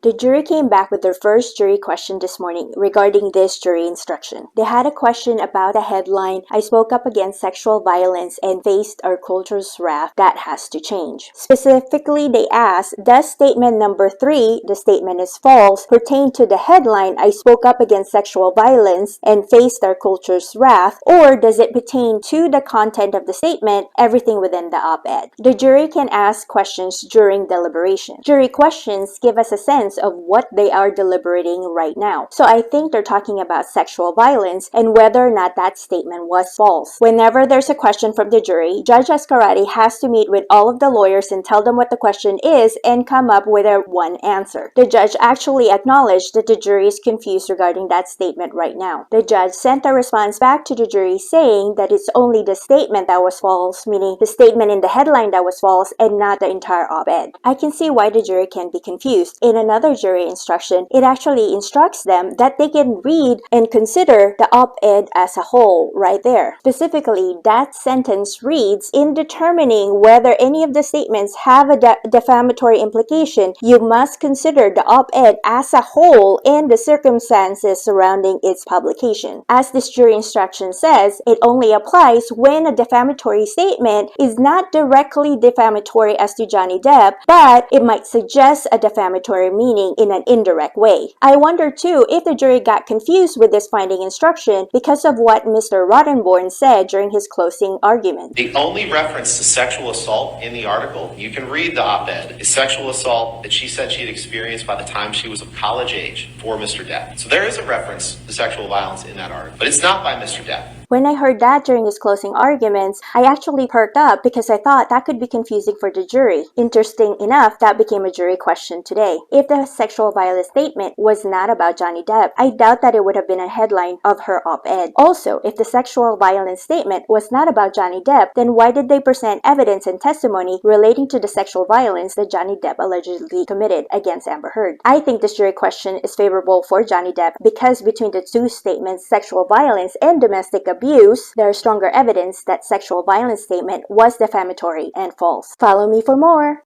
The jury came back with their first jury question this morning regarding this jury instruction. They had a question about the headline, "I spoke up against sexual violence and faced our culture's wrath. That has to change." Specifically, they asked, does statement number 3, "the statement is false," pertain to the headline, "I spoke up against sexual violence and faced our culture's wrath," or does it pertain to the content of the statement, everything within the op-ed? The jury can ask questions during deliberation. Jury questions give us a sense of what they are deliberating right now. So I think they're talking about sexual violence and whether or not that statement was false. Whenever there's a question from the jury, Judge Escarati has to meet with all of the lawyers and tell them what the question is and come up with one answer. The judge actually acknowledged that the jury is confused regarding that statement right now. The judge sent a response back to the jury saying that it's only the statement that was false, meaning the statement in the headline that was false and not the entire op-ed. I can see why the jury can be confused. In another jury instruction, it actually instructs them that they can read and consider the op-ed as a whole right there. Specifically, that sentence reads, "In determining whether any of the statements have a defamatory implication, you must consider the op-ed as a whole and the circumstances surrounding its publication." As this jury instruction says, it only applies when a defamatory statement is not directly defamatory as to Johnny Depp, but it might suggest a defamatory meaning in an indirect way. I wonder too if the jury got confused with this finding instruction because of what Mr. Rottenborn said during his closing argument. The only reference to sexual assault in the article, you can read the op-ed, is sexual assault that she said she had experienced by the time she was of college age for Mr. Depp. So there is a reference to sexual violence in that article, but it's not by Mr. Depp. When I heard that during his closing arguments, I actually perked up because I thought that could be confusing for the jury. Interesting enough, that became a jury question today. If the sexual violence statement was not about Johnny Depp, I doubt that it would have been a headline of her op-ed. Also, if the sexual violence statement was not about Johnny Depp, then why did they present evidence and testimony relating to the sexual violence that Johnny Depp allegedly committed against Amber Heard? I think this jury question is favorable for Johnny Depp because between the two statements, sexual violence and domestic abuse, there is stronger evidence that sexual violence statement was defamatory and false. Follow me for more!